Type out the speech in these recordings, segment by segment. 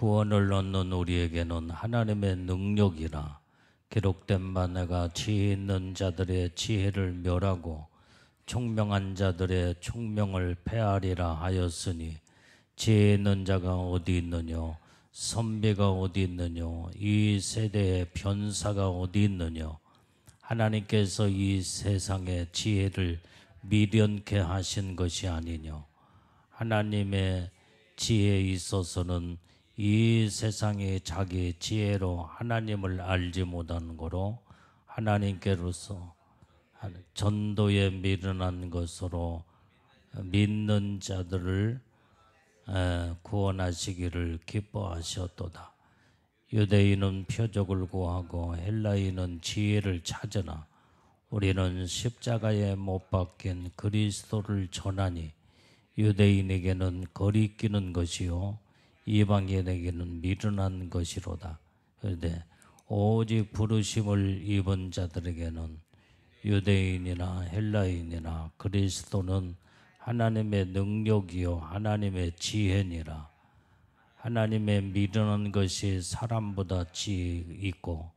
구원을 얻는 우리에게는 하나님의 능력이라 기록된 바 내가 지혜 있는 자들의 지혜를 멸하고 총명한 자들의 총명을 패하리라 하였으니 지혜 있는 자가 어디 있느냐, 선비가 어디 있느냐, 이 세대의 변사가 어디 있느냐. 하나님께서 이 세상의 지혜를 미련케 하신 것이 아니냐. 하나님의 지혜에 있어서는 이 세상이 자기 지혜로 하나님을 알지 못하는 거로 하나님께로서 전도에 미련한 것으로 믿는 자들을 구원하시기를 기뻐하셨도다. 유대인은 표적을 구하고 헬라인은 지혜를 찾으나 우리는 십자가에 못 박힌 그리스도를 전하니 유대인에게는 거리끼는 것이요 이방인에게는 미련한 것이로다. 그런데 오직 부르심을 입은 자들에게는 유대인이나 헬라인이나 그리스도는 하나님의 능력이요 하나님의 지혜니라. 하나님의 미련한 것이 사람보다 지혜 있고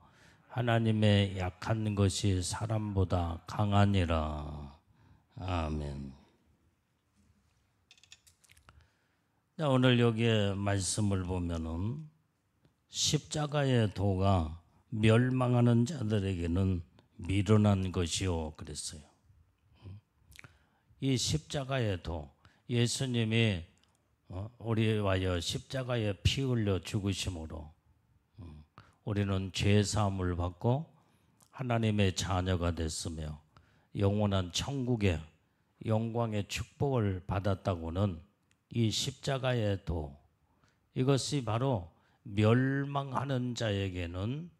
하나님의 약한 것이 사람보다 강하니라. 아멘. 자, 오늘 여기에 말씀을 보면은 십자가의 도가 멸망하는 자들에게는 미련한 것이요 그랬어요. 이 십자가의 도, 예수님이 우리에 와여 십자가에 피 흘려 죽으심으로 우리는 죄 사함을 받고 하나님의 자녀가 됐으며 영원한 천국의 영광의 축복을 받았다고는 이 십자가의 도, 이것이 바로 멸망하는 자에게는,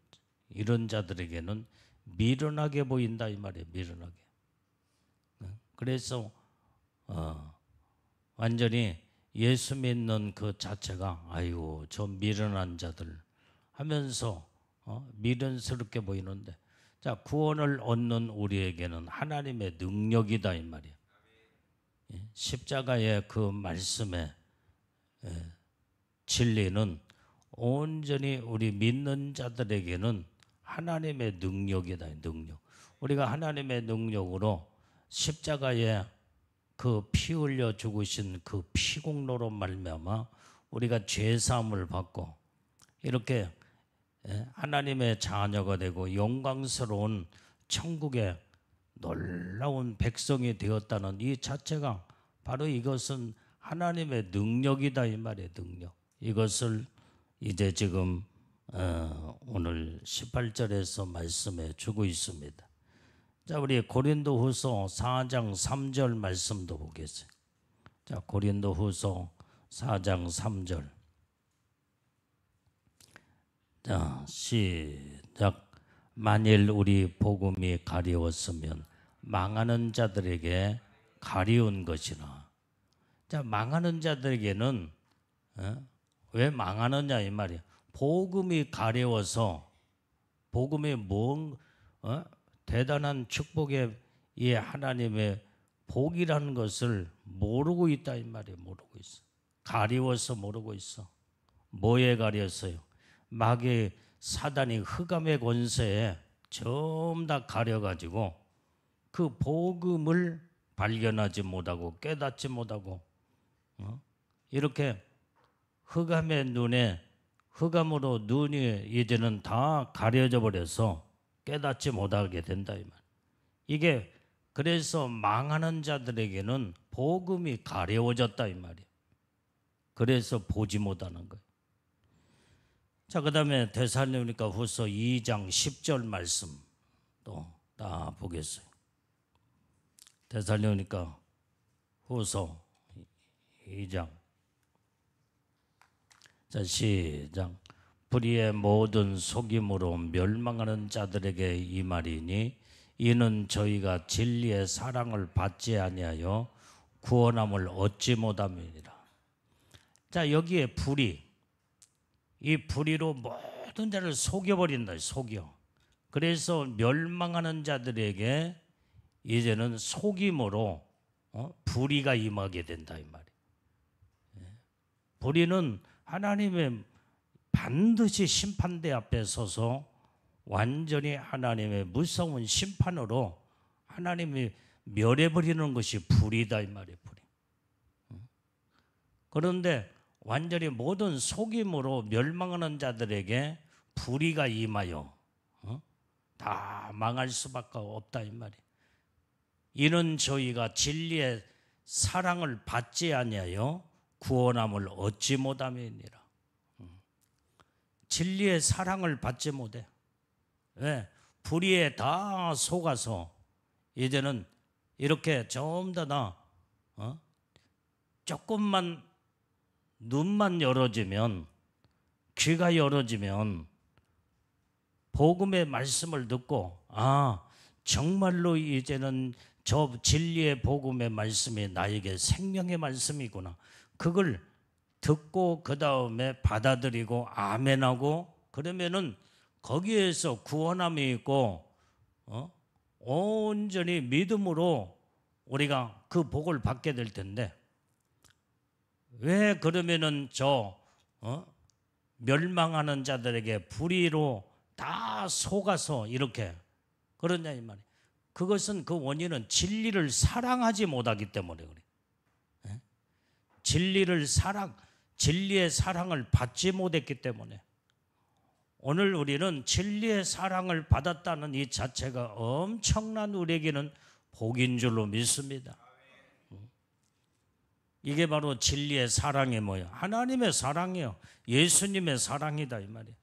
이런 자들에게는 미련하게 보인다 이 말이에요. 미련하게. 그래서 완전히 예수 믿는 그 자체가 아이고 저 미련한 자들 하면서 미련스럽게 보이는데, 자, 구원을 얻는 우리에게는 하나님의 능력이다 이 말이에요. 십자가의 그 말씀의 진리는 온전히 우리 믿는 자들에게는 하나님의 능력이다. 능력. 우리가 하나님의 능력으로 십자가에 그 피 흘려 죽으신 그 피공로로 말미암아 우리가 죄 사함을 받고 이렇게 하나님의 자녀가 되고 영광스러운 천국의 놀라운 백성이 되었다는 이 자체가 바로 이것은 하나님의 능력이다 이 말이에요. 능력. 이것을 이제 지금 오늘 18절에서 말씀해 주고 있습니다. 자, 우리 고린도후서 4장 3절 말씀도 보겠어요. 자, 고린도후서 4장 3절. 자, 시작. 만일 우리 복음이 가려웠으면 망하는 자들에게 가려운 것이나. 자, 망하는 자들에게는 왜 망하느냐 이 말이에요. 복음이 가려워서, 복음이 대단한 축복의 이 하나님의 복이라는 것을 모르고 있다 이 말이에요. 모르고 있어. 가려워서 모르고 있어. 뭐에 가렸어요? 마귀 사단이 흑암의 권세에 전부 다 가려가지고 그 복음을 발견하지 못하고 깨닫지 못하고 이렇게 흑암의 눈에, 흑암으로 눈이 이제는 다 가려져 버려서 깨닫지 못하게 된다 이 말. 이게 그래서 망하는 자들에게는 복음이 가려워졌다 이 말이에요. 그래서 보지 못하는 거예요. 자, 그 다음에 데살로니가 후서 2장 10절 말씀 또 다 보겠어요. 데살로니가 후서 2장. 자, 시작. 불의의 모든 속임으로 멸망하는 자들에게 이 말이니 이는 저희가 진리의 사랑을 받지 아니하여 구원함을 얻지 못함이니라. 자, 여기에 불의, 이 불의로 모든 자를 속여버린다. 속여. 그래서 멸망하는 자들에게 이제는 속임으로 불의가 임하게 된다 이 말이에요. 불의는 하나님의 반드시 심판대 앞에 서서 완전히 하나님의 무서운 심판으로 하나님이 멸해버리는 것이 불이다 이 말이에요. 불이. 그런데 완전히 모든 속임으로 멸망하는 자들에게 불의가 임하여 다 망할 수밖에 없다 이 말이에요. 이는 저희가 진리의 사랑을 받지 아니하여 구원함을 얻지 못함이니라. 진리의 사랑을 받지 못해. 왜? 불의에 다 속아서 이제는 이렇게 좀 더 조금만 눈만 열어지면, 귀가 열어지면 복음의 말씀을 듣고 정말로 이제는 저 진리의 복음의 말씀이 나에게 생명의 말씀이구나. 그걸 듣고 그 다음에 받아들이고 아멘하고 그러면은 거기에서 구원함이 있고 온전히 믿음으로 우리가 그 복을 받게 될 텐데, 왜 그러면은 멸망하는 자들에게 불의로 다 속아서 이렇게 그러냐 이 말이에요. 그것은 그 원인은 진리를 사랑하지 못하기 때문에 그래. 진리의 사랑을 받지 못했기 때문에. 오늘 우리는 진리의 사랑을 받았다는 이 자체가 엄청난 우리에게는 복인 줄로 믿습니다. 이게 바로 진리의 사랑이 뭐예요? 하나님의 사랑이요. 예수님의 사랑이다 이 말이에요.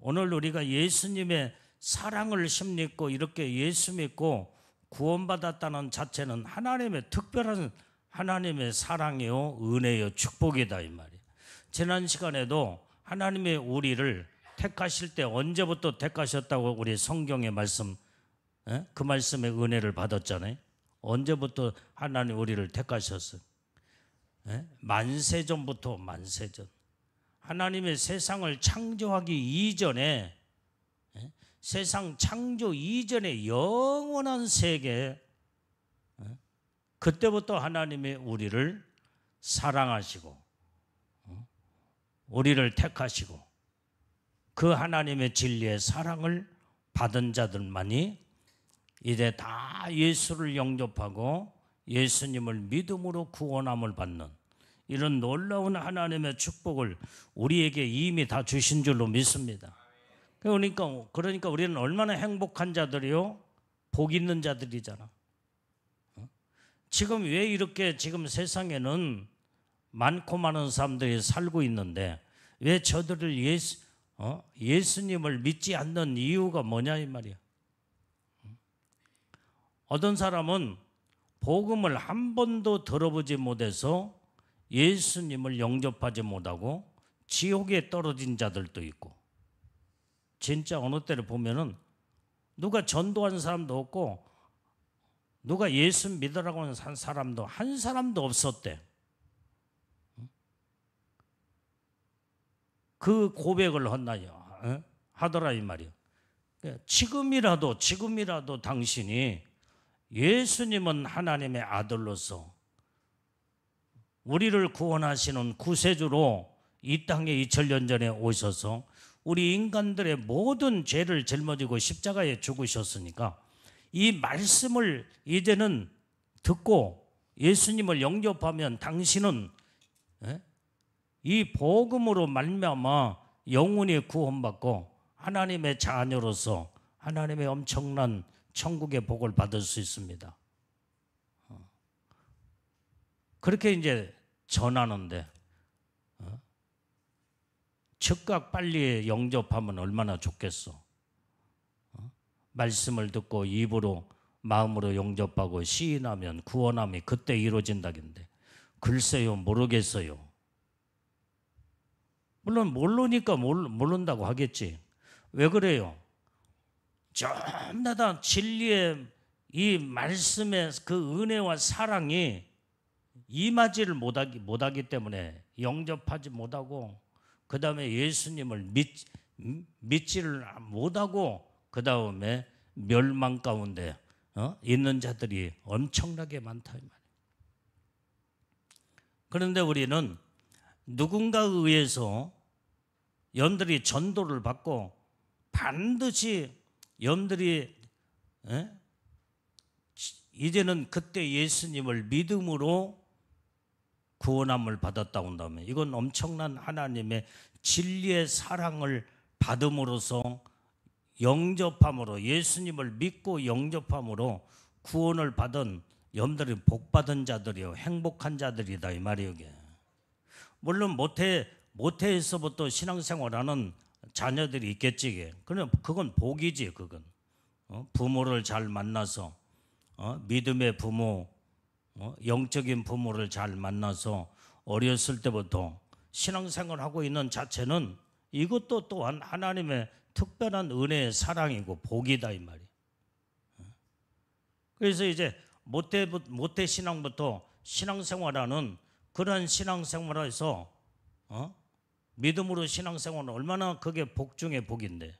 오늘 우리가 예수님의 사랑을 심믿고 이렇게 예수 믿고 구원받았다는 자체는 하나님의 특별한 하나님의 사랑이요, 은혜요, 축복이다 이 말이에요. 지난 시간에도 하나님의 우리를 택하실 때 언제부터 택하셨다고 우리 성경의 말씀, 그 말씀의 은혜를 받았잖아요. 언제부터 하나님 우리를 택하셨어요? 만세전부터. 만세전. 하나님의 세상을 창조하기 이전에, 세상 창조 이전에 영원한 세계, 그때부터 하나님이 우리를 사랑하시고 우리를 택하시고 그 하나님의 진리의 사랑을 받은 자들만이 이제 다 예수를 영접하고 예수님을 믿음으로 구원함을 받는 이런 놀라운 하나님의 축복을 우리에게 이미 다 주신 줄로 믿습니다. 그러니까 우리는 얼마나 행복한 자들이요? 복 있는 자들이잖아. 지금 왜 이렇게 지금 세상에는 많고 많은 사람들이 살고 있는데 왜 저들을 예수님을 믿지 않는 이유가 뭐냐 이 말이야. 어떤 사람은 복음을 한 번도 들어보지 못해서 예수님을 영접하지 못하고 지옥에 떨어진 자들도 있고, 진짜 어느 때를 보면은 누가 전도한 사람도 없고 누가 예수 믿으라고 하는 사람도 한 사람도 없었대. 그 고백을 하더라 이 말이야. 지금이라도 당신이 예수님은 하나님의 아들로서 우리를 구원하시는 구세주로 이 땅에 2000년 전에 오셔서 우리 인간들의 모든 죄를 짊어지고 십자가에 죽으셨으니까 이 말씀을 이제는 듣고 예수님을 영접하면 당신은 이 복음으로 말미암아 영원히 구원받고 하나님의 자녀로서 하나님의 엄청난 천국의 복을 받을 수 있습니다. 그렇게 이제 전하는데 즉각 빨리 영접하면 얼마나 좋겠어. 말씀을 듣고 입으로 마음으로 영접하고 시인하면 구원함이 그때 이루어진다던데 글쎄요, 모르겠어요. 물론 모르니까 모른다고 하겠지. 왜 그래요? 전부 진리의 이 말씀의 그 은혜와 사랑이 임하지를 못하기 때문에 영접하지 못하고 그 다음에 예수님을 믿지를 못하고 그 다음에 멸망 가운데 있는 자들이 엄청나게 많다 이 말이에요. 그런데 우리는 누군가에 의해서 영들이 전도를 받고 반드시 영들이 이제는 그때 예수님을 믿음으로 구원함을 받았다고 한다면 이건 엄청난 하나님의 진리의 사랑을 받음으로써 영접함으로 예수님을 믿고 영접함으로 구원을 받은 영들이 복받은 자들이요 행복한 자들이다 이 말이에요. 이게. 물론 모태에서부터 신앙생활하는 자녀들이 있겠지. 그건 복이지. 그건 부모를 잘 만나서 믿음의 부모, 영적인 부모를 잘 만나서 어렸을 때부터 신앙생활하고 있는 자체는 이것도 또한 하나님의 특별한 은혜의 사랑이고 복이다 이 말이에요. 그래서 이제 모태 신앙부터 신앙생활하는 그런 신앙생활에서 믿음으로 신앙생활은 얼마나 그게 복 중에 복인데,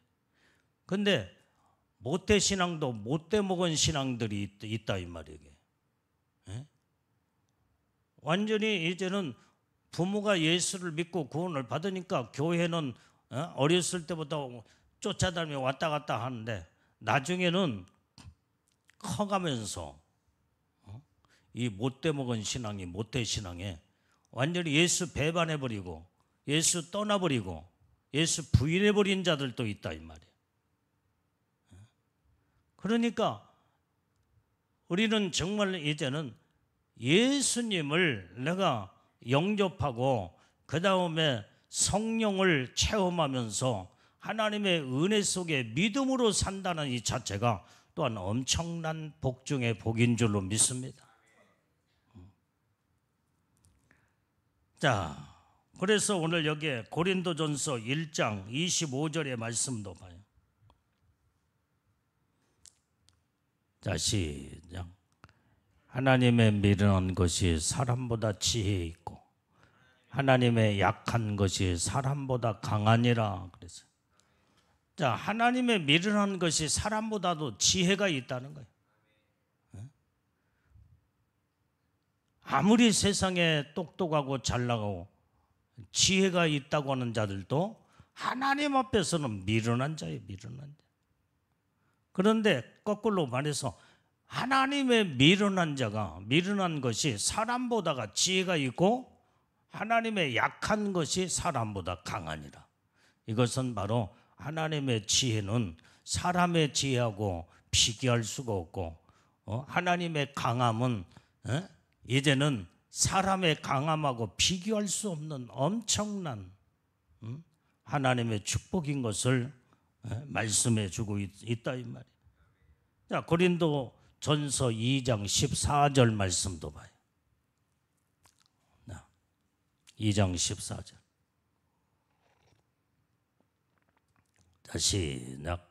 근데 모태 신앙도 못돼 먹은 신앙들이 있다 이 말이에요. 완전히 이제는 부모가 예수를 믿고 구원을 받으니까 교회는 어렸을 때부터 쫓아다니며 왔다 갔다 하는데 나중에는 커가면서 이 못돼 먹은 신앙이 모태 신앙에 완전히 예수 배반해버리고 예수 떠나버리고 예수 부인해버린 자들도 있다 이 말이에요. 그러니까 우리는 정말 이제는 예수님을 내가 영접하고 그 다음에 성령을 체험하면서 하나님의 은혜 속에 믿음으로 산다는 이 자체가 또한 엄청난 복 중의 복인 줄로 믿습니다. 자, 그래서 오늘 여기에 고린도전서 1장 25절의 말씀도 봐요. 자, 시작. 하나님의 미련한 것이 사람보다 지혜 있고 하나님의 약한 것이 사람보다 강하니라 그랬어요. 자, 하나님의 미련한 것이 사람보다도 지혜가 있다는 거예요. 아무리 세상에 똑똑하고 잘나가고 지혜가 있다고 하는 자들도 하나님 앞에서는 미련한 자예요. 미련한 자. 그런데 거꾸로 말해서 하나님의 미련한 자가 미련한 것이 사람보다가 지혜가 있고 하나님의 약한 것이 사람보다 강하니라. 이것은 바로 하나님의 지혜는 사람의 지혜하고 비교할 수가 없고 하나님의 강함은 이제는 사람의 강함하고 비교할 수 없는 엄청난 하나님의 축복인 것을 말씀해 주고 있다 이 말이에요. 자, 고린도 전서 2장 14절 말씀도 봐요. 2장 14절. 시작.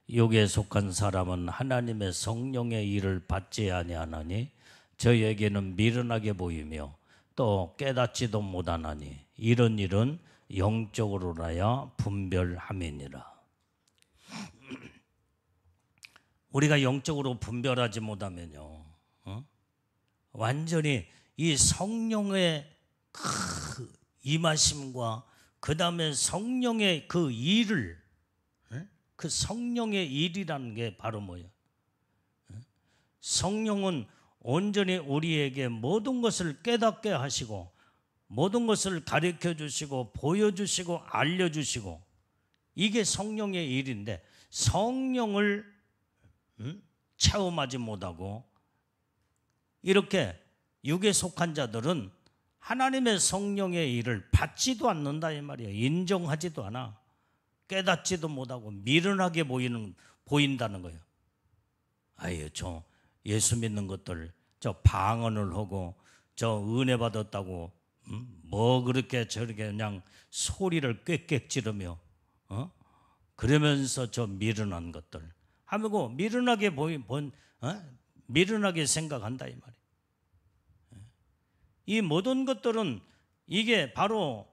육에 속한 사람은 하나님의 성령의 일을 받지 아니하나니 저에게는 미련하게 보이며 또 깨닫지도 못하나니 이런 일은 영적으로라야 분별함이니라. 우리가 영적으로 분별하지 못하면요, 완전히 이 성령의 그 임하심과 그 다음에 성령의 그 일을, 그 성령의 일이라는 게 바로 뭐예요? 성령은 온전히 우리에게 모든 것을 깨닫게 하시고 모든 것을 가르쳐 주시고 보여주시고 알려주시고 이게 성령의 일인데 성령을 체험하지 못하고 이렇게 육에 속한 자들은 하나님의 성령의 일을 받지도 않는다 이 말이에요. 인정하지도 않아. 깨닫지도 못하고 미련하게 보인다는 거예요. 아유, 저 예수 믿는 것들 저 방언을 하고 저 은혜 받았다고 뭐 그렇게 저렇게 그냥 소리를 꽥꽥 지르며 그러면서 저 미련한 것들 하고 미련하게 미련하게 생각한다 이 말이에요. 이 모든 것들은 이게 바로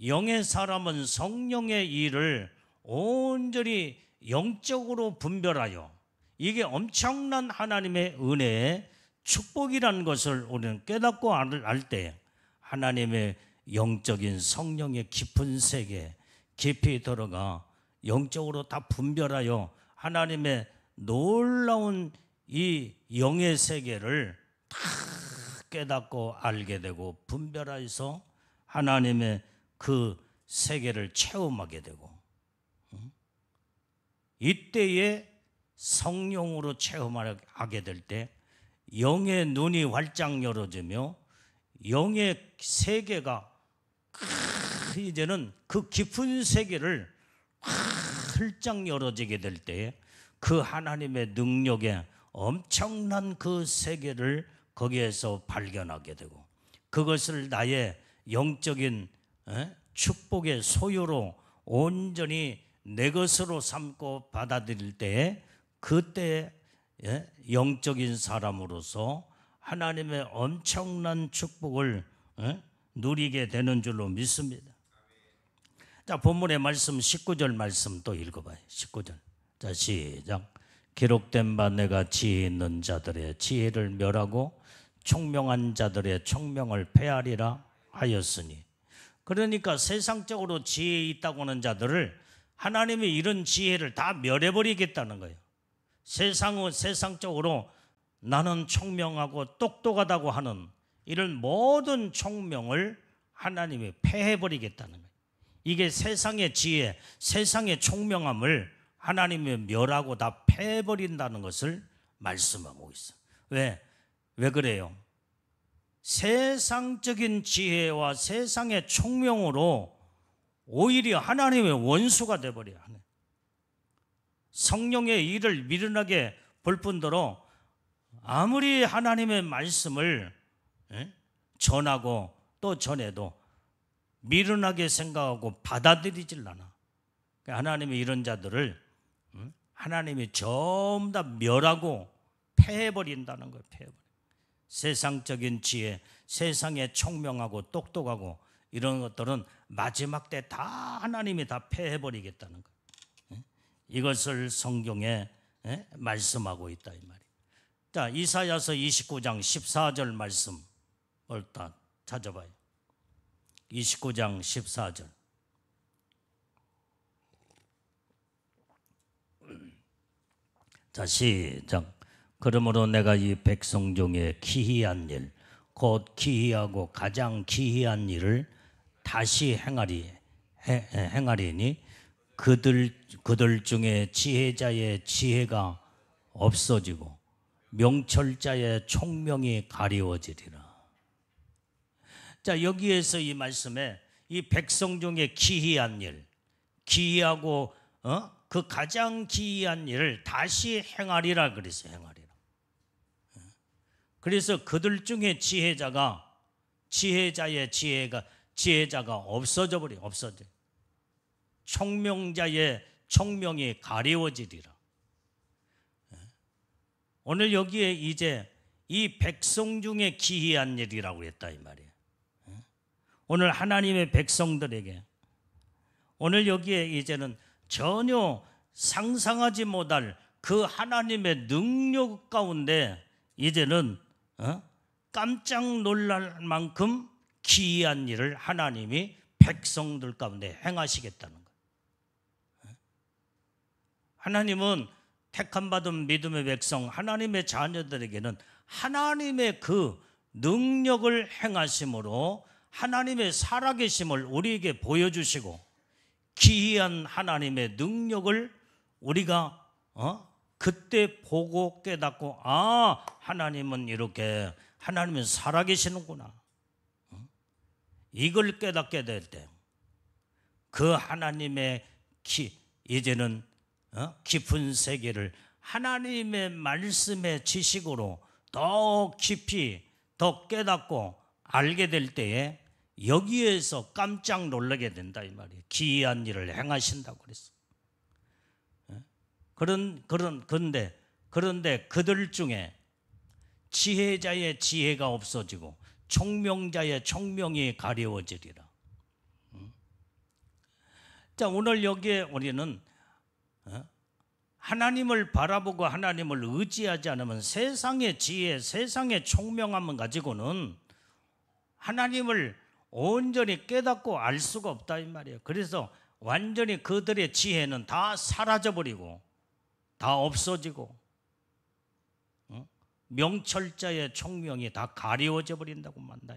영의 사람은 성령의 일을 온전히 영적으로 분별하여 이게 엄청난 하나님의 은혜의 축복이라는 것을 우리는 깨닫고 알 때 하나님의 영적인 성령의 깊은 세계, 깊이 들어가 영적으로 다 분별하여 하나님의 놀라운 이 영의 세계를 다 깨닫고 알게 되고 분별해서 하나님의 그 세계를 체험하게 되고, 이때에 성령으로 체험하게 될 때 영의 눈이 활짝 열어지며 영의 세계가 이제는 그 깊은 세계를 활짝 열어지게 될 때에 그 하나님의 능력에 엄청난 그 세계를 거기에서 발견하게 되고, 그것을 나의 영적인 축복의 소유로 온전히 내 것으로 삼고 받아들일 때에, 그때 영적인 사람으로서 하나님의 엄청난 축복을 누리게 되는 줄로 믿습니다. 자, 본문의 말씀 19절 말씀 또 읽어봐요. 19절. 자, 시작. 기록된 바 내가 지혜 있는 자들의 지혜를 멸하고 총명한 자들의 총명을 폐하리라 하였으니. 그러니까 세상적으로 지혜 있다고 하는 자들을 하나님이 이런 지혜를 다 멸해버리겠다는 거예요. 세상적으로 나는 총명하고 똑똑하다고 하는 이런 모든 총명을 하나님이 폐해버리겠다는 거예요. 이게 세상의 지혜, 세상의 총명함을 하나님이 멸하고 다 폐해버린다는 것을 말씀하고 있어요. 왜 그래요? 세상적인 지혜와 세상의 총명으로 오히려 하나님의 원수가 되어버려요. 성령의 일을 미련하게 볼 뿐더러 아무리 하나님의 말씀을 전하고 또 전해도 미련하게 생각하고 받아들이질 않아. 하나님이 이런 자들을 하나님이 전부 다 멸하고 폐해버린다는 거예요. 세상적인 지혜, 세상에 총명하고 똑똑하고 이런 것들은 마지막 때 다 하나님이 다 폐해버리겠다는 거예요. 이것을 성경에 말씀하고 있다 이 말이에요. 자, 이사야서 29장 14절 말씀을 다 찾아봐요. 29장 14절. 자, 시작. 그러므로 내가 이 백성 중에 기이한 일, 곧 기이하고 가장 기이한 일을 다시 행하리니 그들 중에 지혜자의 지혜가 없어지고 명철자의 총명이 가리워지리라. 자, 여기에서 이 말씀에 이 백성 중에 기이한 일, 기이하고 그 가장 기이한 일을 다시 행하리라 그랬어요. 행하리라. 그래서 그들 중에 지혜자의 지혜자가 없어져 버려. 없어져. 총명자의 총명이 가리워지리라. 오늘 여기에 이제 이 백성 중에 기이한 일이라고 했다 이 말이에요. 오늘 하나님의 백성들에게 오늘 여기에 이제는 전혀 상상하지 못할 그 하나님의 능력 가운데 이제는 깜짝 놀랄 만큼 기이한 일을 하나님이 백성들 가운데 행하시겠다는 거예요. 하나님은 택함받은 믿음의 백성, 하나님의 자녀들에게는 하나님의 그 능력을 행하심으로 하나님의 살아계심을 우리에게 보여주시고 기이한 하나님의 능력을 우리가 그때 보고 깨닫고 하나님은 이렇게 하나님은 살아계시는구나. 이걸 깨닫게 될 때 그 하나님의 이제는 깊은 세계를 하나님의 말씀의 지식으로 더 깊이 더 깨닫고 알게 될 때에 여기에서 깜짝 놀라게 된다 이 말이에요. 기이한 일을 행하신다고 그랬어. 그런데 그들 중에 지혜자의 지혜가 없어지고 총명자의 총명이 가려워지리라. 자, 오늘 여기에 우리는 하나님을 바라보고 하나님을 의지하지 않으면 세상의 지혜, 세상의 총명함을 가지고는 하나님을 온전히 깨닫고 알 수가 없다 이 말이에요. 그래서 완전히 그들의 지혜는 다 사라져버리고 다 없어지고 명철자의 총명이 다 가리워져 버린다고 만다.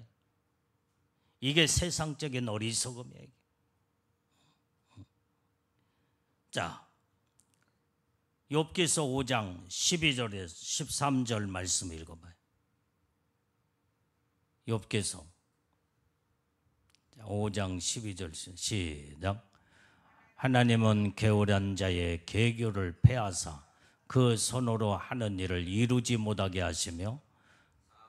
이게 세상적인 어리석음이에요. 자, 욥기서 5장 12절에서 13절 말씀 읽어봐요. 욥기서 5장 12절 시작. 하나님은 게으른 자의 계교를 폐하사 그 손으로 하는 일을 이루지 못하게 하시며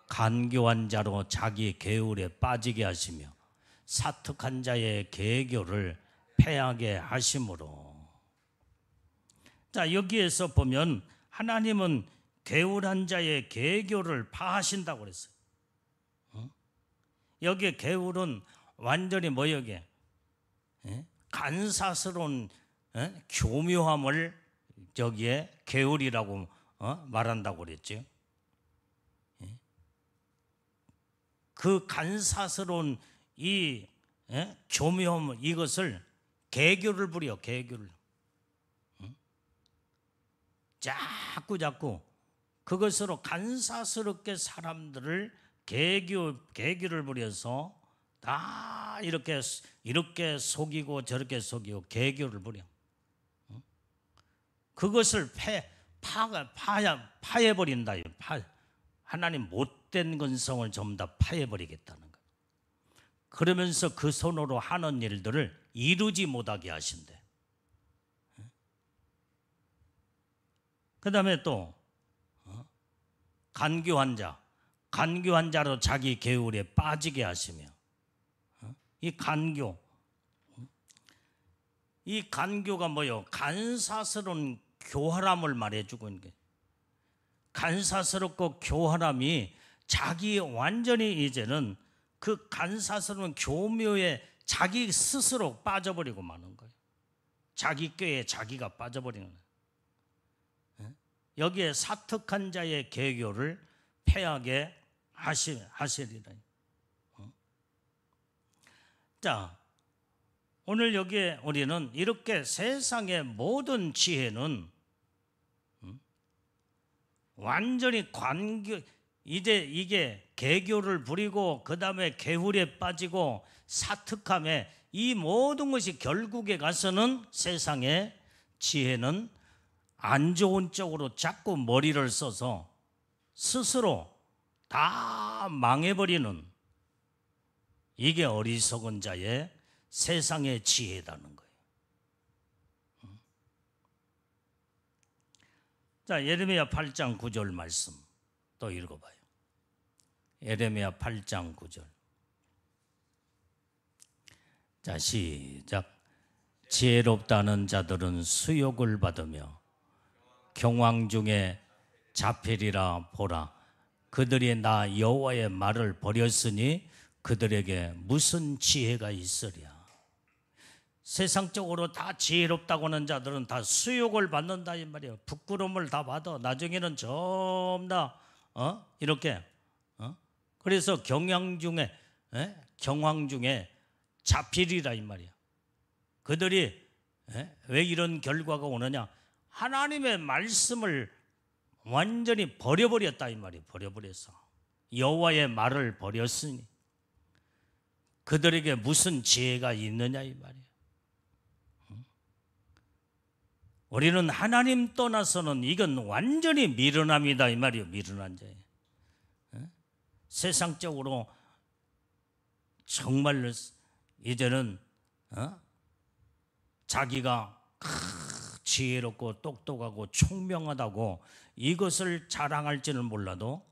간교한 자로 자기 계율에 빠지게 하시며 사특한 자의 계교를 폐하게 하심으로. 자, 여기에서 보면 하나님은 게으른 자의 계교를 파하신다고 그랬어요. 여기에 계율은 완전히 뭐여게 간사스러운 교묘함을 저기에 계율이라고 말한다고 그랬죠. 그 간사스러운 이 교묘함, 이것을 계교를 부려. 계교를 자꾸 그것으로 간사스럽게 사람들을 계교를 부려서 다 이렇게 속이고 저렇게 속이고 계교를 부려. 그것을 파해버린다. 하나님 못된 근성을 전부 다 파해버리겠다는 거예요. 그러면서 그 손으로 하는 일들을 이루지 못하게 하신대. 그 다음에 또 간교한 자로 자기 계율에 빠지게 하시며, 이 간교가 뭐요? 간사스러운 교활함을 말해주고 있는 게, 간사스럽고 교활함이 자기 완전히 이제는 그 간사스러운 교묘에 자기 스스로 빠져버리고 마는 거예요. 자기 꾀에 자기가 빠져버리는 거예요. 여기에 사특한 자의 계교를 폐하게 하시리라. 자, 오늘 여기에 우리는 이렇게 세상의 모든 지혜는 완전히 이제 이게 계교를 부리고 그 다음에 계율에 빠지고 사특함에, 이 모든 것이 결국에 가서는 세상의 지혜는 안 좋은 쪽으로 자꾸 머리를 써서 스스로 다 망해버리는, 이게 어리석은 자의 세상의 지혜라는 거예요. 자, 예레미야 8장 9절 말씀 또 읽어봐요. 예레미야 8장 9절. 자, 시작. 지혜롭다는 자들은 수욕을 받으며 경황 중에 자필이라 보라. 그들이 나 여호와의 말을 버렸으니 그들에게 무슨 지혜가 있으랴. 세상적으로 다 지혜롭다고 하는 자들은 다 수욕을 받는다 이 말이에요. 부끄러움을 다 받아. 나중에는 전부 다 이렇게 그래서 경황 중에 자필이라 이 말이에요. 그들이 왜 이런 결과가 오느냐? 하나님의 말씀을 완전히 버려버렸다 이 말이에요. 버려버려서 여호와의 말을 버렸으니 그들에게 무슨 지혜가 있느냐 이 말이에요. 우리는 하나님 떠나서는 이건 완전히 미련함이다 이 말이에요. 미련한 자예요. 세상적으로 정말로 이제는 자기가 지혜롭고 똑똑하고 총명하다고 이것을 자랑할지는 몰라도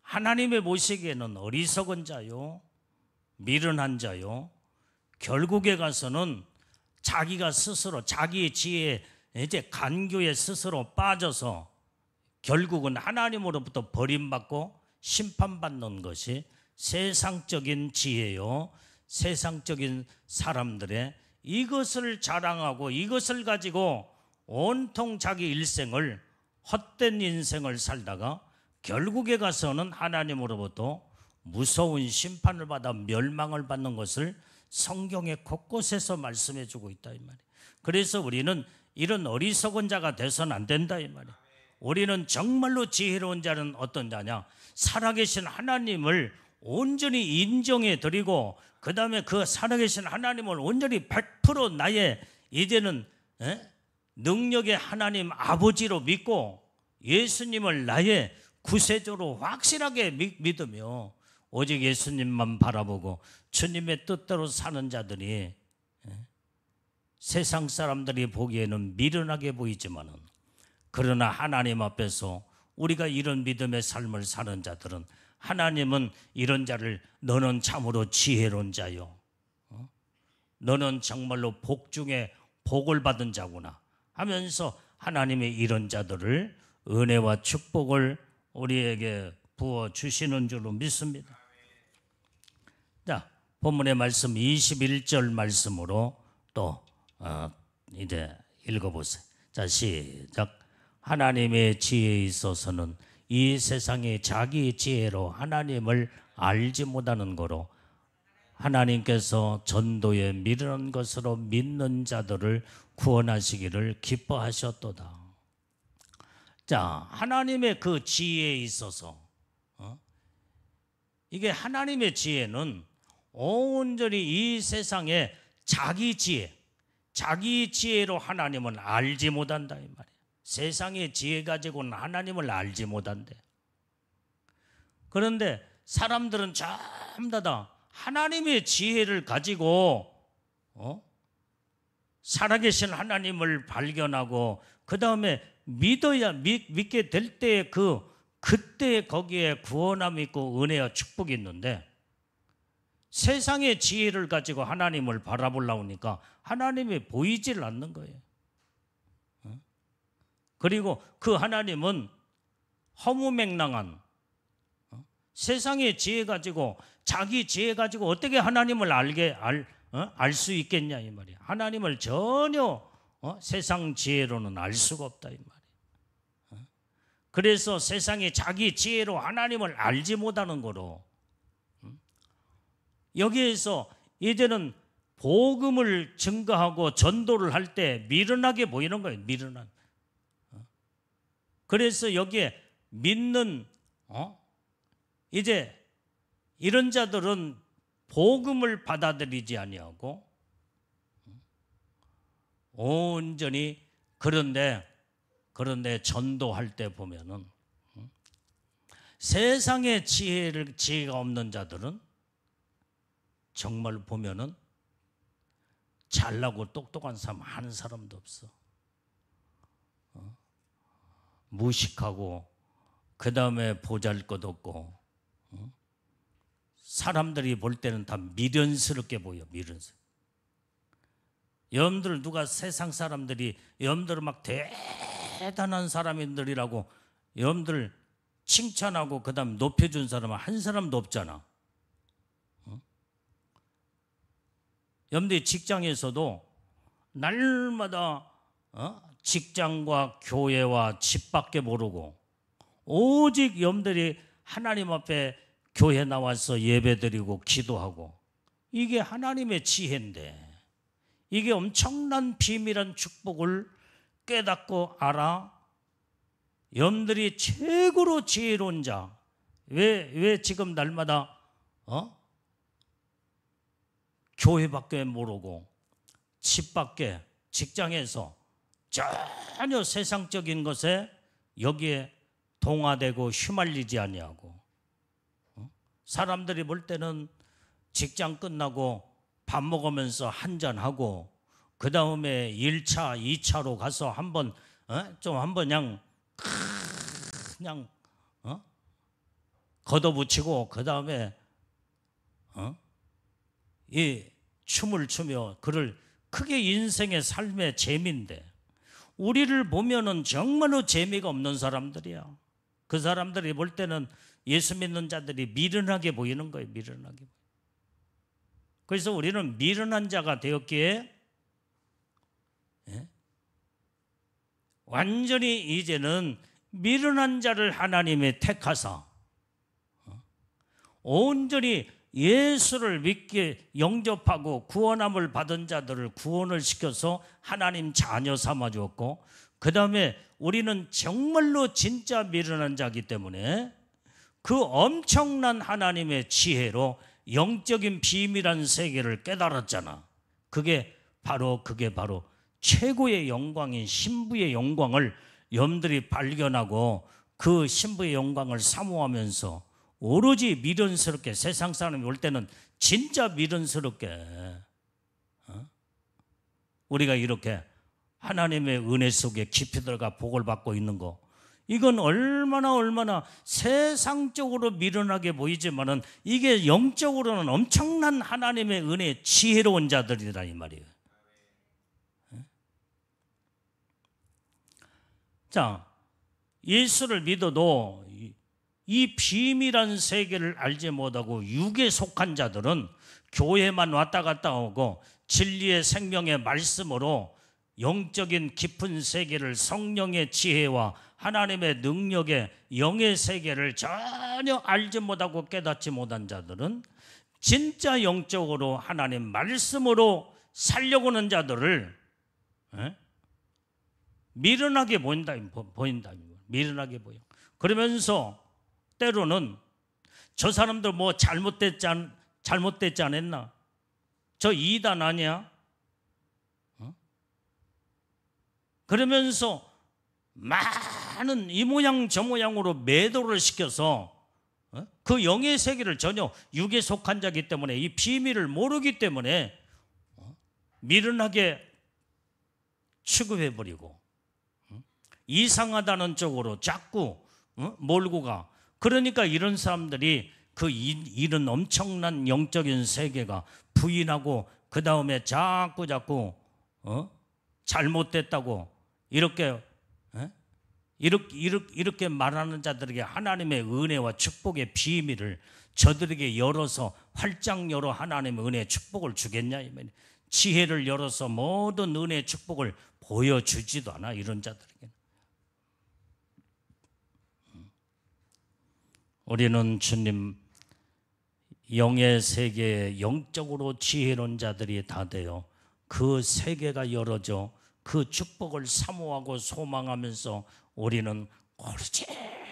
하나님의 보시기에는 어리석은 자요, 미련한 자요, 결국에 가서는 자기가 스스로 자기의 지혜에 이제 간교에 스스로 빠져서 결국은 하나님으로부터 버림받고 심판받는 것이 세상적인 지혜요, 세상적인 사람들의 이것을 자랑하고 이것을 가지고 온통 자기 일생을 헛된 인생을 살다가 결국에 가서는 하나님으로부터 무서운 심판을 받아 멸망을 받는 것을 성경의 곳곳에서 말씀해 주고 있다 이 말이에요. 그래서 우리는 이런 어리석은 자가 돼서는 안 된다 이 말이에요. 우리는 정말로 지혜로운 자는 어떤 자냐? 살아계신 하나님을 온전히 인정해 드리고 그 다음에 그 살아계신 하나님을 온전히 100% 나의 이제는 능력의 하나님 아버지로 믿고 예수님을 나의 구세주로 확실하게 믿으며 오직 예수님만 바라보고 주님의 뜻대로 사는 자들이 세상 사람들이 보기에는 미련하게 보이지만은 그러나 하나님 앞에서 우리가 이런 믿음의 삶을 사는 자들은 하나님은 이런 자를 너는 참으로 지혜로운 자요, 너는 정말로 복 중에 복을 받은 자구나 하면서 하나님이 이런 자들을 은혜와 축복을 우리에게 부어주시는 줄로 믿습니다. 자, 본문의 말씀 21절 말씀으로 또 이제 읽어보세요. 자, 시작. 하나님의 지혜에 있어서는 이 세상이 자기 지혜로 하나님을 알지 못하는 거로 하나님께서 전도에 미련한 것으로 믿는 자들을 구원하시기를 기뻐하셨도다. 자, 하나님의 그 지혜에 있어서 이게 하나님의 지혜는 온전히 이 세상에 자기 지혜로 하나님을 알지 못한다 이 말이에요. 세상의 지혜 가지고는 하나님을 알지 못한대. 그런데 사람들은 전부 다 하나님의 지혜를 가지고 살아계신 하나님을 발견하고 그 다음에 믿게 될 때 그때 거기에 구원함이 있고 은혜와 축복이 있는데 세상의 지혜를 가지고 하나님을 바라보려고 하니까 하나님이 보이질 않는 거예요. 그리고 그 하나님은 허무맹랑한 세상의 지혜 가지고 자기 지혜 가지고 어떻게 하나님을 알 수 있겠냐 이 말이야. 하나님을 전혀 세상 지혜로는 알 수가 없다 이 말이야. 그래서 세상이 자기 지혜로 하나님을 알지 못하는 거로 여기에서 이제는 복음을 증거하고 전도를 할 때 미련하게 보이는 거예요. 미련한. 그래서 여기에 믿는 이제 이런 자들은 복음을 받아들이지 아니하고 온전히 그런데 전도할 때 보면은 세상의 지혜가 없는 자들은 정말 보면은 잘나고 똑똑한 사람 한 사람도 없어. 무식하고 그 다음에 보잘것없고 사람들이 볼 때는 다 미련스럽게 보여. 미련스럽게. 여러분들 누가 세상 사람들이 여러분들 막 대단한 사람들이라고 여러분들 칭찬하고 그 다음 높여준 사람은 한 사람도 없잖아. 여러분들이 직장에서도 날마다 직장과 교회와 집밖에 모르고 오직 여러분들이 하나님 앞에 교회 나와서 예배드리고 기도하고 이게 하나님의 지혜인데 이게 엄청난 비밀한 축복을 깨닫고 알아. 여러분들이 최고로 지혜로운 자. 왜 지금 날마다 교회밖에 모르고 집밖에 직장에서 전혀 세상적인 것에 여기에 동화되고 휘말리지 아니하고 사람들이 볼 때는 직장 끝나고 밥 먹으면서 한잔하고 그 다음에 1차, 2차로 가서 한번 그냥 걷어붙이고 그 다음에 이 춤을 추며 그를 크게 인생의 삶의 재미인데 우리를 보면은 정말로 재미가 없는 사람들이야. 그 사람들이 볼 때는 예수 믿는 자들이 미련하게 보이는 거예요. 미련하게. 그래서 우리는 미련한 자가 되었기에 완전히 이제는 미련한 자를 하나님이 택하사 온전히 예수를 믿게 영접하고 구원함을 받은 자들을 구원을 시켜서 하나님 자녀 삼아 주었고, 그 다음에 우리는 정말로 진짜 미련한 자이기 때문에 그 엄청난 하나님의 지혜로 영적인 비밀한 세계를 깨달았잖아. 그게 바로 최고의 영광인 신부의 영광을 여러분들이 발견하고 그 신부의 영광을 사모하면서 오로지 미련스럽게, 세상 사람이 올 때는 진짜 미련스럽게 우리가 이렇게 하나님의 은혜 속에 깊이 들어가 복을 받고 있는 거, 이건 얼마나 세상적으로 미련하게 보이지만은 이게 영적으로는 엄청난 하나님의 은혜, 지혜로운 자들이라 이 말이에요. 자, 예수를 믿어도 이 비밀한 세계를 알지 못하고 육에 속한 자들은 교회만 왔다 갔다 오고 진리의 생명의 말씀으로 영적인 깊은 세계를, 성령의 지혜와 하나님의 능력의 영의 세계를 전혀 알지 못하고 깨닫지 못한 자들은 진짜 영적으로 하나님 말씀으로 살려고 하는 자들을 미련하게 보인다. 미련하게 보여. 그러면서 때로는 저 사람들 뭐 잘못됐지 않았나? 저 이단 아니야? 그러면서 많은 이 모양 저 모양으로 매도를 시켜서 그 영의 세계를 전혀 육에 속한 자이기 때문에 이 비밀을 모르기 때문에 미련하게 취급해버리고 이상하다는 쪽으로 자꾸 몰고 가. 그러니까 이런 사람들이 그 이런 엄청난 영적인 세계가 부인하고 그 다음에 자꾸 잘못됐다고 이렇게 말하는 자들에게 하나님의 은혜와 축복의 비밀을 저들에게 열어서 활짝 열어 하나님의 은혜의 축복을 주겠냐? 지혜를 열어서 모든 은혜의 축복을 보여주지도 않아, 이런 자들에게. 우리는 주님 영의 세계에 영적으로 지혜로운 자들이 다 되어 그 세계가 열어져 그 축복을 사모하고 소망하면서 우리는 오로지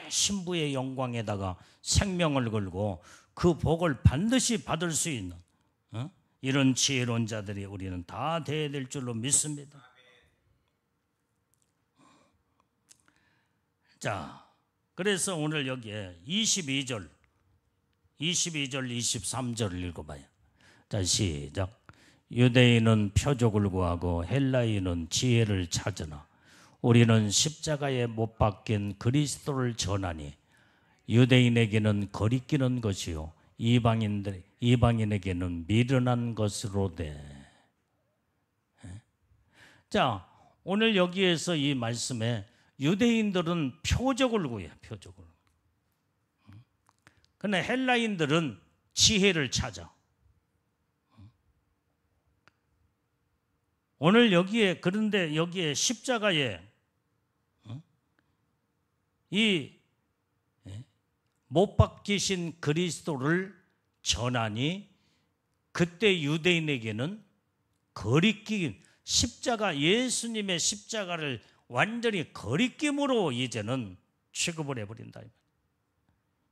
신부의 영광에다가 생명을 걸고 그 복을 반드시 받을 수 있는 이런 지혜로운 자들이 우리는 다 되어야 될 줄로 믿습니다. 자, 그래서 오늘 여기에 22절, 23절을 읽어봐요. 자, 시작. 유대인은 표적을 구하고 헬라인은 지혜를 찾으나 우리는 십자가에 못 박힌 그리스도를 전하니 유대인에게는 거리끼는 것이요 이방인에게는 미련한 것으로 돼. 자, 오늘 여기에서 이 말씀에 유대인들은 표적을 구해요. 표적을. 그런데 헬라인들은 지혜를 찾아. 오늘 그런데 여기에 십자가에 이 못 박히신 그리스도를 전하니 그때 유대인에게는 거리낌, 예수님의 십자가를 완전히 거리낌으로 이제는 취급을 해버린다.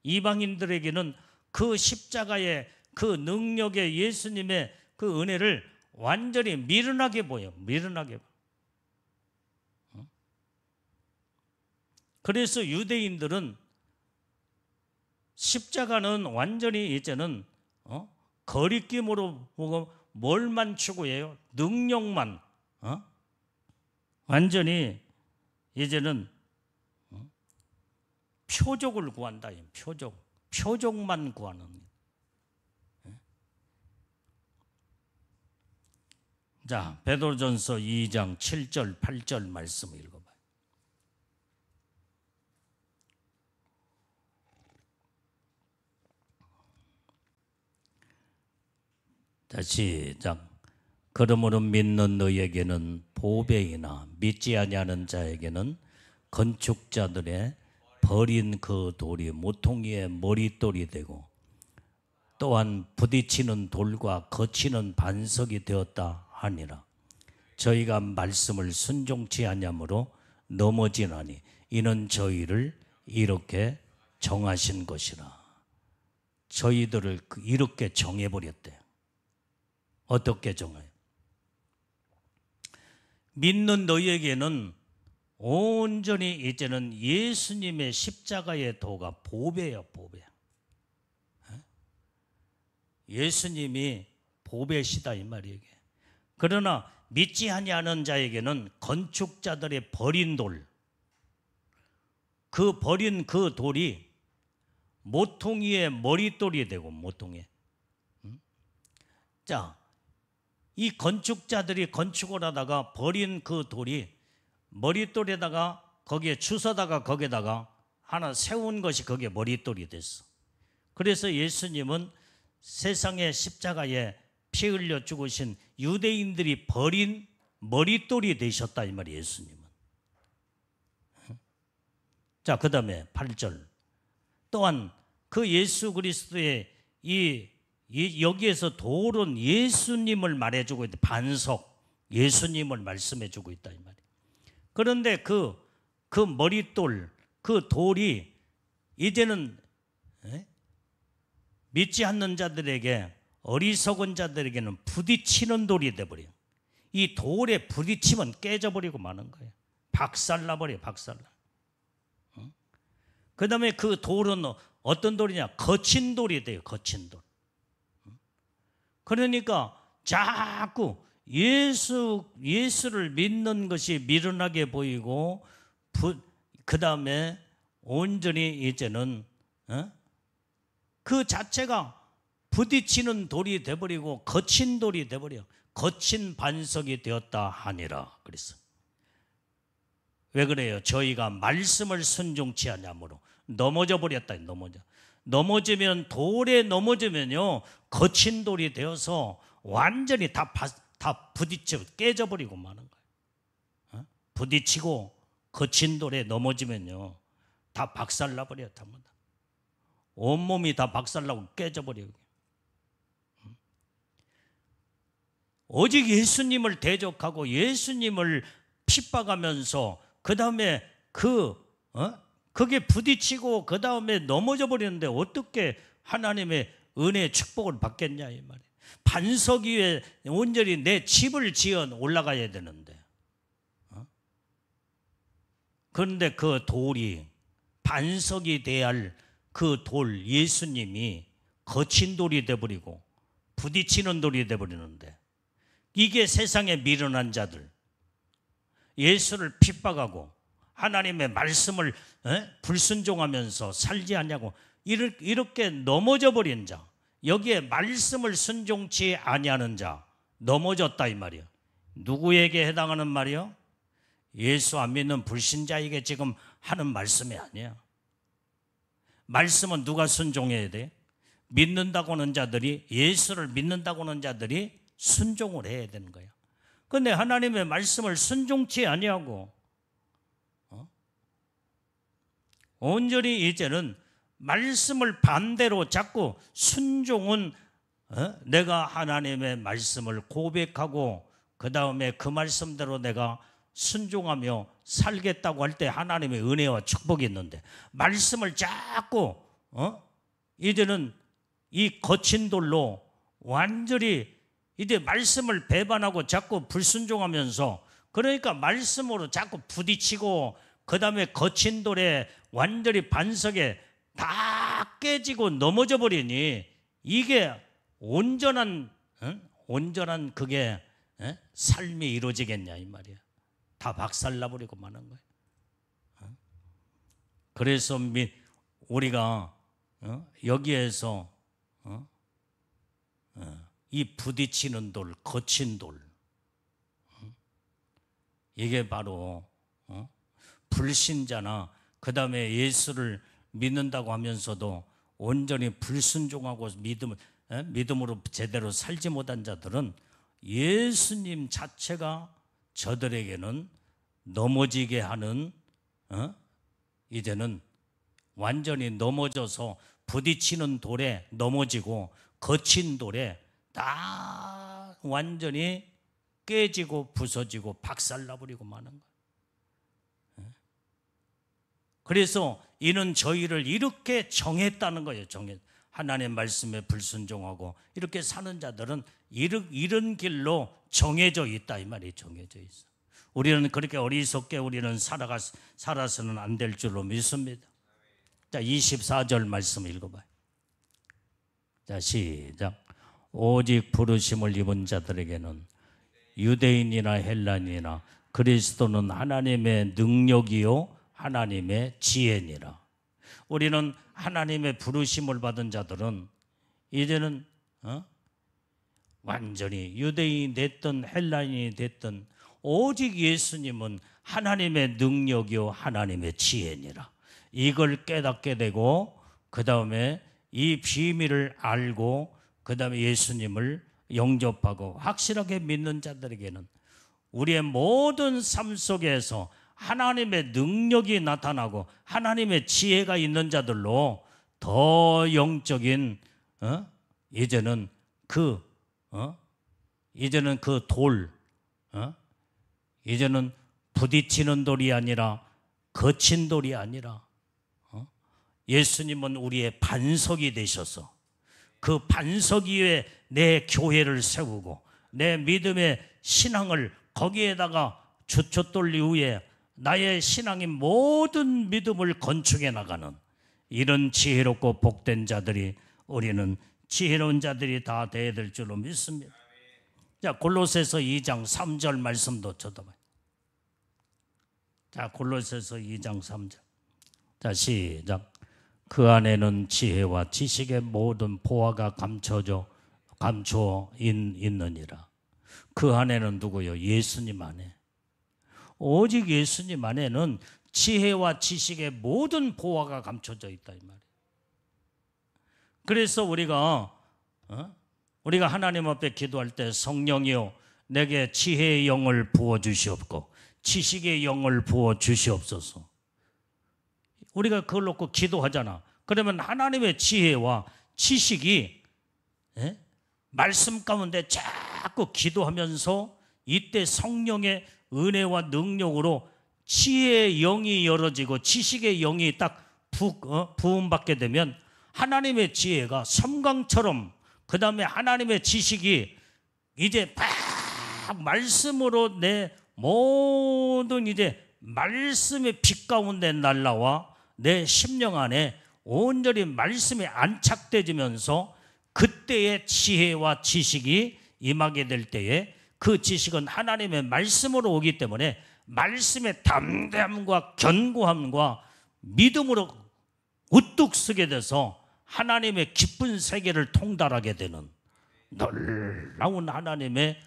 이방인들에게는 그 십자가의 그 능력의 예수님의 그 은혜를 완전히 미련하게 보여. 미련하게. 그래서 유대인들은 십자가는 완전히 이제는 거리낌으로 보고 뭘만 추구해요? 능력만. 완전히 이제는 표적을 구한다. 표적만 구하는. 자, 베드로전서 2장 7절 8절 말씀 읽어봐요. 자, 시작. 그러므로 믿는 너희에게는 보배이나 믿지 아니하는 자에게는 건축자들의 버린 그 돌이 모퉁이의 머릿돌이 되고 또한 부딪히는 돌과 거치는 반석이 되었다 하니라. 저희가 말씀을 순종치 아니하므로 넘어지나니 이는 저희를 이렇게 정하신 것이라. 저희들을 이렇게 정해버렸대요. 어떻게 정해요? 믿는 너희에게는 온전히 이제는 예수님의 십자가의 도가 보배예요, 보배. 예수님이 보배시다 이 말이에요. 그러나 믿지 아니하는 자에게는 건축자들의 버린 돌, 그 버린 그 돌이 모퉁이의 머릿돌이 되고, 모퉁이. 자, 이 건축자들이 건축을 하다가 버린 그 돌이 머릿돌에다가 거기에 주워다가 거기에다가 하나 세운 것이 거기에 머릿돌이 됐어. 그래서 예수님은 세상의 십자가에 피 흘려 죽으신 유대인들이 버린 머릿돌이 되셨다 이 말이에요, 예수님은. 자, 그 다음에 8절. 또한 그 예수 그리스도의 여기에서 돌은 예수님을 말해주고 있다. 반석, 예수님을 말씀해주고 있다 이 말이에요. 그런데 그 머릿돌, 그 돌이 이제는 믿지 않는 자들에게, 어리석은 자들에게는 부딪히는 돌이 되어버려요. 이 돌에 부딪히면 깨져버리고 마는 거예요. 박살나버려요, 박살나. 그 다음에 그 돌은 어떤 돌이냐? 거친 돌이 돼요, 거친 돌. 그러니까 자꾸 예수를 믿는 것이 미련하게 보이고, 그 다음에 온전히 이제는 그 자체가 부딪히는 돌이 되어버리고 거친 돌이 되어버려. 거친 반석이 되었다 하니라 그랬어. 왜 그래요? 저희가 말씀을 순종치 아니하므로 넘어져 버렸다. 넘어지면, 돌에 넘어지면요 거친 돌이 되어서 완전히 다 부딪혀 깨져버리고 마는 거예요. 부딪히고 거친 돌에 넘어지면요 다 박살나버려요. 온몸이 다 박살나고 깨져버려요. 오직 예수님을 대적하고 예수님을 핍박하면서 그 다음에 그게 부딪히고 그 다음에 넘어져 버리는데 어떻게 하나님의 은혜의 축복을 받겠냐 이 말이에요. 반석 위에 온전히 내 집을 지어 올라가야 되는데, 그런데 그 돌이, 반석이 돼야 할 그 돌, 예수님이 거친 돌이 되어버리고 부딪히는 돌이 되어버리는데, 이게 세상에 미련한 자들, 예수를 핍박하고 하나님의 말씀을 불순종하면서 살지 않냐고 이렇게 넘어져 버린 자, 여기에 말씀을 순종치 아니하는 자, 넘어졌다 이 말이야. 누구에게 해당하는 말이요? 예수 안 믿는 불신자에게 지금 하는 말씀이 아니야. 말씀은 누가 순종해야 돼? 믿는다고 하는 자들이, 예수를 믿는다고 하는 자들이 순종을 해야 되는 거야. 그런데 하나님의 말씀을 순종치 아니하고 온전히 이제는 말씀을 반대로 자꾸 순종은 내가 하나님의 말씀을 고백하고 그 다음에 그 말씀대로 내가 순종하며 살겠다고 할 때 하나님의 은혜와 축복이 있는데, 말씀을 자꾸 이제는 이 거친 돌로 완전히 이제 말씀을 배반하고 자꾸 불순종하면서, 그러니까 말씀으로 자꾸 부딪히고 그 다음에 거친 돌에 완전히 반석에 다 깨지고 넘어져 버리니 이게 온전한 그게 삶이 이루어지겠냐 이 말이야. 다 박살나버리고 마는 거예요. 그래서 우리가 여기에서 이 부딪히는 돌, 거친 돌, 이게 바로 불신자나 그 다음에 예수를 믿는다고 하면서도 온전히 불순종하고 믿음으로 제대로 살지 못한 자들은 예수님 자체가 저들에게는 넘어지게 하는, 이제는 완전히 넘어져서 부딪히는 돌에 넘어지고 거친 돌에 다 완전히 깨지고 부서지고 박살나버리고 마는 거예요. 그래서 이는 저희를 이렇게 정했다는 거예요. 하나님의 말씀에 불순종하고 이렇게 사는 자들은 이런 길로 정해져 있다 이 말이 정해져 있어. 우리는 그렇게 어리석게 우리는 살아서는 안 될 줄로 믿습니다. 자, 24절 말씀 읽어봐요. 자, 시작. 오직 부르심을 입은 자들에게는 유대인이나 헬라인이나 그리스도는 하나님의 능력이요 하나님의 지혜니라. 우리는 하나님의 부르심을 받은 자들은 이제는 완전히 유대인이 됐든 헬라인이 됐든 오직 예수님은 하나님의 능력이요 하나님의 지혜니라. 이걸 깨닫게 되고 그 다음에 이 비밀을 알고 그 다음에 예수님을 영접하고 확실하게 믿는 자들에게는 우리의 모든 삶 속에서 하나님의 능력이 나타나고 하나님의 지혜가 있는 자들로 더 영적인 이제는 그 돌 이제는 부딪히는 돌이 아니라 거친 돌이 아니라 예수님은 우리의 반석이 되셔서 그 반석 위에 내 교회를 세우고 내 믿음의 신앙을 거기에다가 주춧돌 위에 나의 신앙의 모든 믿음을 건축해 나가는 이런 지혜롭고 복된 자들이 우리는 지혜로운 자들이 다 되어야 될 줄로 믿습니다. 자, 골로새서 2장 3절 말씀도 쳐다봐요. 자, 골로새서 2장 3절. 자, 시작. 그 안에는 지혜와 지식의 모든 보화가 감춰 있느니라. 그 안에는 누구요? 예수님 안에. 오직 예수님 안에는 지혜와 지식의 모든 보화가 감춰져 있다 이 말이에요. 그래서 우리가 하나님 앞에 기도할 때 성령이요 내게 지혜의 영을 부어 주시옵고 지식의 영을 부어 주시옵소서. 우리가 그걸 놓고 기도하잖아. 그러면 하나님의 지혜와 지식이 말씀 가운데 자꾸 기도하면서 이때 성령의 은혜와 능력으로 지혜의 영이 열어지고 지식의 영이 딱 부음받게 되면 하나님의 지혜가 섬광처럼 그 다음에 하나님의 지식이 이제 막 말씀으로 내 모든 이제 말씀의 빛 가운데 날라와 내 심령 안에 온전히 말씀이 안착되면서 그때의 지혜와 지식이 임하게 될 때에 그 지식은 하나님의 말씀으로 오기 때문에 말씀의 담대함과 견고함과 믿음으로 우뚝 서게 돼서 하나님의 깊은 세계를 통달하게 되는 놀라운 하나님의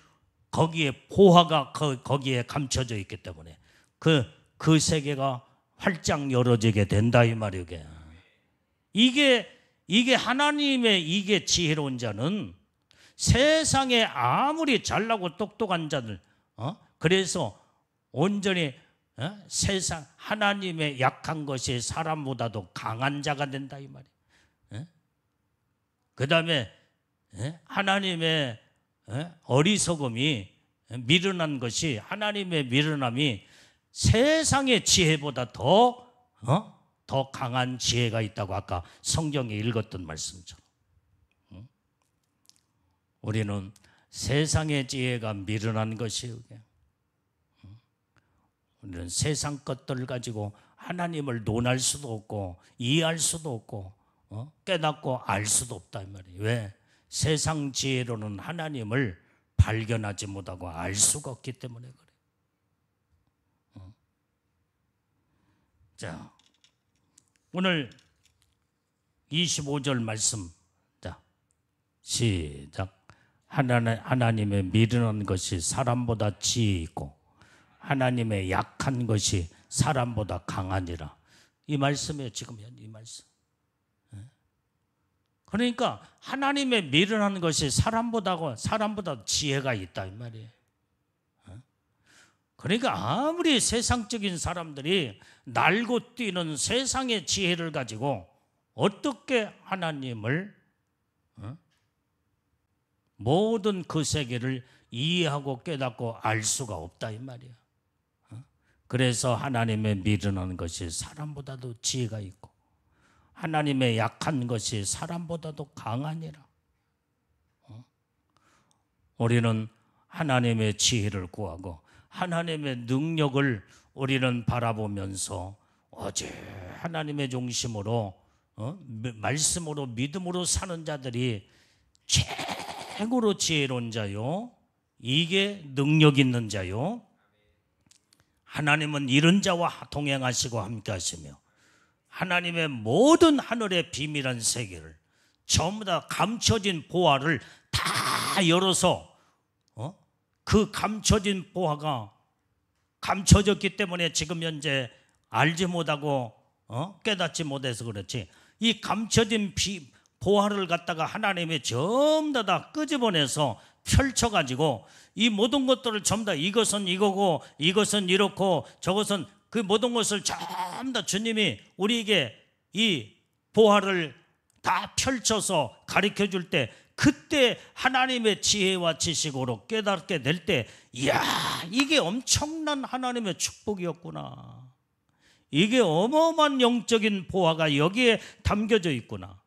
거기에 보화가 거기에 감춰져 있기 때문에 그 세계가 활짝 열어지게 된다 이 말이에요. 이게 하나님의 이게 지혜로운 자는 세상에 아무리 잘나고 똑똑한 자들 그래서 온전히 세상 하나님의 약한 것이 사람보다도 강한 자가 된다 이 말이에요. 그 다음에 하나님의 어리석음이 미련한 것이 하나님의 미련함이 세상의 지혜보다 더 강한 지혜가 있다고 아까 성경에 읽었던 말씀처럼 우리는 세상의 지혜가 미련한 것이에요. 우리는 세상 것들을 가지고 하나님을 논할 수도 없고 이해할 수도 없고 깨닫고 알 수도 없다 이 말이에요. 왜? 세상 지혜로는 하나님을 발견하지 못하고 알 수가 없기 때문에 그래. 자, 오늘 25절 말씀. 자, 시작. 하나님의 미련한 것이 사람보다 지혜 있고 하나님의 약한 것이 사람보다 강하니라. 이 말씀이에요. 지금 이 말씀. 그러니까 하나님의 미련한 것이 사람보다 지혜가 있다 이 말이에요. 그러니까 아무리 세상적인 사람들이 날고 뛰는 세상의 지혜를 가지고 어떻게 하나님을 모든 그 세계를 이해하고 깨닫고 알 수가 없다 이 말이야. 그래서 하나님의 미련한 것이 사람보다도 지혜가 있고 하나님의 약한 것이 사람보다도 강하니라. 우리는 하나님의 지혜를 구하고 하나님의 능력을 우리는 바라보면서 오직 하나님의 중심으로 말씀으로 믿음으로 사는 자들이 최고로 지혜로운 자요, 이게 능력 있는 자요. 하나님은 이런 자와 동행하시고 함께 하시며 하나님의 모든 하늘의 비밀한 세계를 전부 다 감춰진 보화를 다 열어서 그 감춰진 보화가 감춰졌기 때문에 지금 현재 알지 못하고 깨닫지 못해서 그렇지, 이 감춰진 보화를 갖다가 하나님이 전부 다 끄집어내서 펼쳐가지고 이 모든 것들을 전부 다 이것은 이거고 이것은 이렇고 저것은 그 모든 것을 전부 다 주님이 우리에게 이 보화를 다 펼쳐서 가르쳐 줄 때, 그때 하나님의 지혜와 지식으로 깨닫게 될 때, 이야, 이게 엄청난 하나님의 축복이었구나, 이게 어마어마한 영적인 보화가 여기에 담겨져 있구나.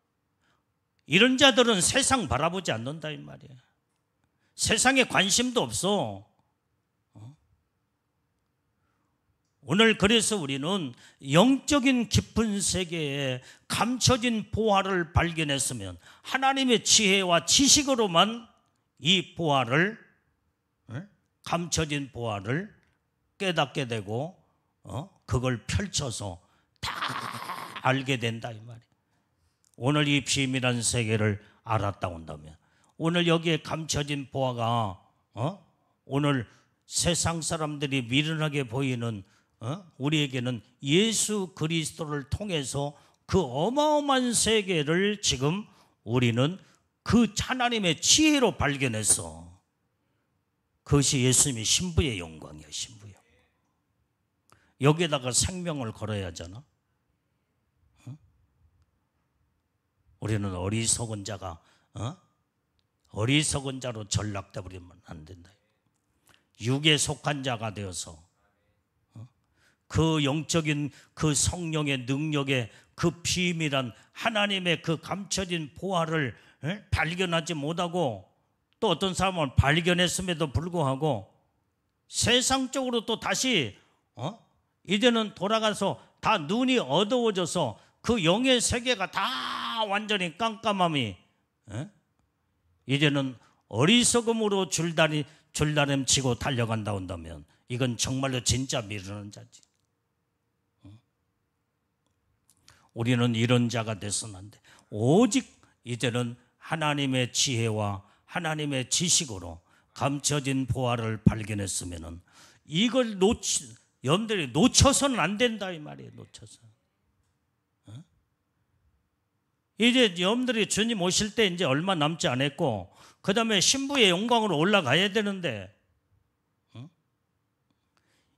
이런 자들은 세상 바라보지 않는다 이 말이야. 세상에 관심도 없어. 오늘 그래서 우리는 영적인 깊은 세계에 감춰진 보화를 발견했으면 하나님의 지혜와 지식으로만 이 보화를, 감춰진 보화를 깨닫게 되고 그걸 펼쳐서 다 알게 된다 이 말이에요. 오늘 이 비밀한 세계를 알았다 온다면, 오늘 여기에 감춰진 보화가 오늘 세상 사람들이 미련하게 보이는 우리에게는 예수 그리스도를 통해서 그 어마어마한 세계를 지금 우리는 그 하나님의 지혜로 발견했어. 그것이 예수님의 신부의 영광이야. 신부요. 여기에다가 생명을 걸어야 하잖아. 우리는 어리석은 자가 어리석은 자로 전락돼 버리면 안 된다. 육에 속한 자가 되어서 그 영적인 그 성령의 능력의 그 비밀한 하나님의 그 감춰진 보화를 발견하지 못하고, 또 어떤 사람은 발견했음에도 불구하고 세상적으로 또 다시 이제는 돌아가서 다 눈이 어두워져서 그 영의 세계가 다 완전히 깜깜함이 이제는 어리석음으로 줄다림 치고 달려간다 온다면 이건 정말로 진짜 미루는 자지. 우리는 이런 자가 돼서는 안 돼. 오직 이제는 하나님의 지혜와 하나님의 지식으로 감춰진 보화를 발견했으면은 이걸 여러분들이 놓쳐서는 안 된다 이 말이에요. 놓쳐서. 이제 여러분들이 주님 오실 때 이제 얼마 남지 않았고, 그 다음에 신부의 영광으로 올라가야 되는데,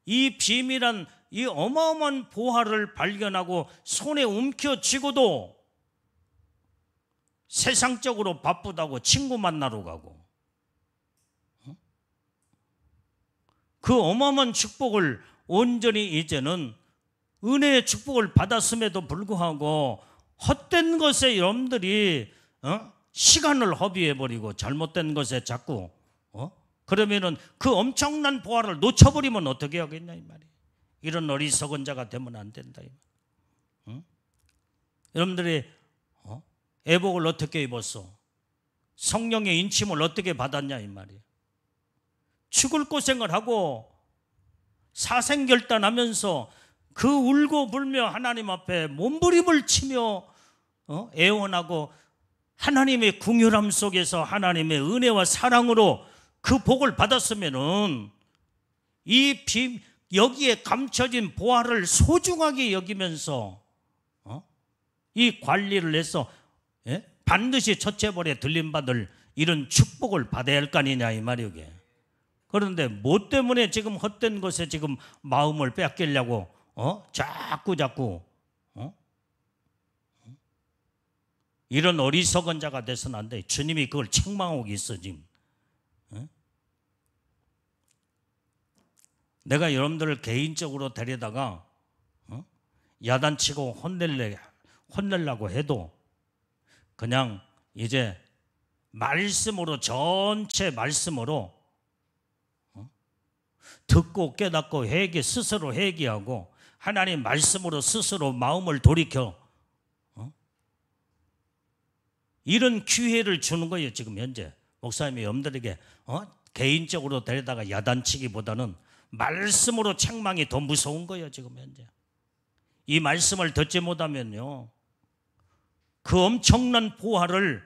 이 비밀한 이 어마어마한 보화를 발견하고 손에 움켜쥐고도 세상적으로 바쁘다고 친구 만나러 가고, 그 어마어마한 축복을 온전히 이제는 은혜의 축복을 받았음에도 불구하고 헛된 것에 여러분들이 시간을 허비해버리고 잘못된 것에 자꾸 그러면은 그 엄청난 보화를 놓쳐버리면 어떻게 하겠냐 이 말이에요. 이런 어리석은 자가 되면 안 된다 이 말이에요. 여러분들이 애복을 어떻게 입었어? 성령의 인침을 어떻게 받았냐 이 말이에요. 죽을 고생을 하고 사생결단하면서 그 울고 불며 하나님 앞에 몸부림을 치며 애원하고 하나님의 궁휼함 속에서 하나님의 은혜와 사랑으로 그 복을 받았으면은 여기에 감춰진 보화를 소중하게 여기면서 이 관리를 해서 반드시 첫째벌에 들림받을 이런 축복을 받아야 할 거 아니냐 이 말이에요. 그런데 뭐 때문에 지금 헛된 것에 지금 마음을 뺏기려고 자꾸 이런 어리석은 자가 돼서는 안 돼. 주님이 그걸 책망하고 있어 지금. 내가 여러분들을 개인적으로 데려다가 야단치고 혼내려고 해도 그냥 이제 말씀으로, 전체 말씀으로 듣고 깨닫고 스스로 회개하고 하나님 말씀으로 스스로 마음을 돌이켜 이런 기회를 주는 거예요. 지금 현재 목사님이 여러분들에게 개인적으로 데려다가 야단치기보다는 말씀으로 책망이 더 무서운 거예요. 지금 현재 이 말씀을 듣지 못하면요, 그 엄청난 보화를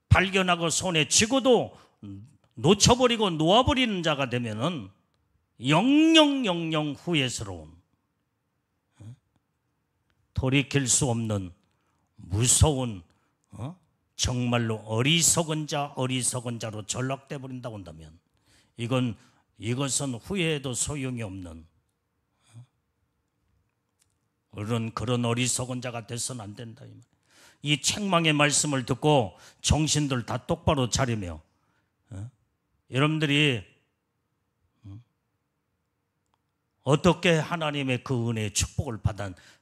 발견하고 손에 쥐고도 놓쳐버리고 놓아버리는 자가 되면은 영영 후회스러운, 돌이킬 수 없는 무서운, 정말로 어리석은 자로 전락돼 버린다고 한다면 이것은 후회해도 소용이 없는 그런 어리석은 자가 돼서는 안 된다. 이 책망의 말씀을 듣고 정신들 다 똑바로 차리며 여러분들이 어떻게 하나님의 그 은혜의 축복을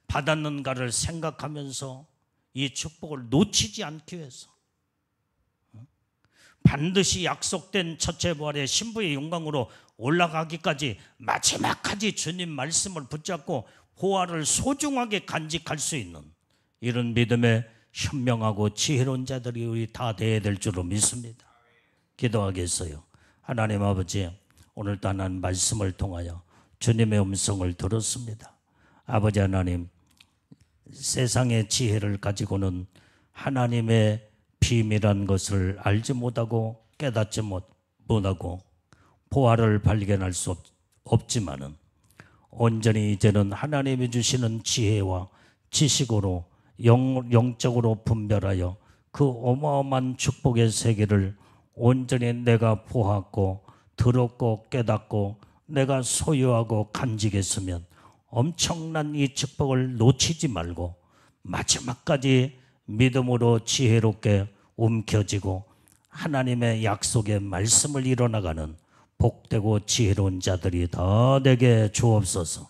받았는가를 생각하면서 이 축복을 놓치지 않기 위해서 반드시 약속된 첫째 부활의 신부의 영광으로 올라가기까지 마지막까지 주님 말씀을 붙잡고 보화를 소중하게 간직할 수 있는 이런 믿음의 현명하고 지혜로운 자들이 우리 다 되어야 될 줄로 믿습니다. 기도하겠어요. 하나님 아버지, 오늘도 하나님 말씀을 통하여 주님의 음성을 들었습니다. 아버지 하나님, 세상의 지혜를 가지고는 하나님의 비밀한 것을 알지 못하고 깨닫지 못하고 보화를 발견할 수 없지만은 온전히 이제는 하나님이 주시는 지혜와 지식으로 영적으로 분별하여 그 어마어마한 축복의 세계를 온전히 내가 보았고 들었고 깨닫고 내가 소유하고 간직했으면 엄청난 이 축복을 놓치지 말고 마지막까지 믿음으로 지혜롭게 움켜쥐고 하나님의 약속의 말씀을 이뤄나가는 복되고 지혜로운 자들이 다 되게 주옵소서.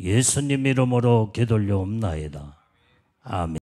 예수님 이름으로 기도올려옵나이다. 아멘.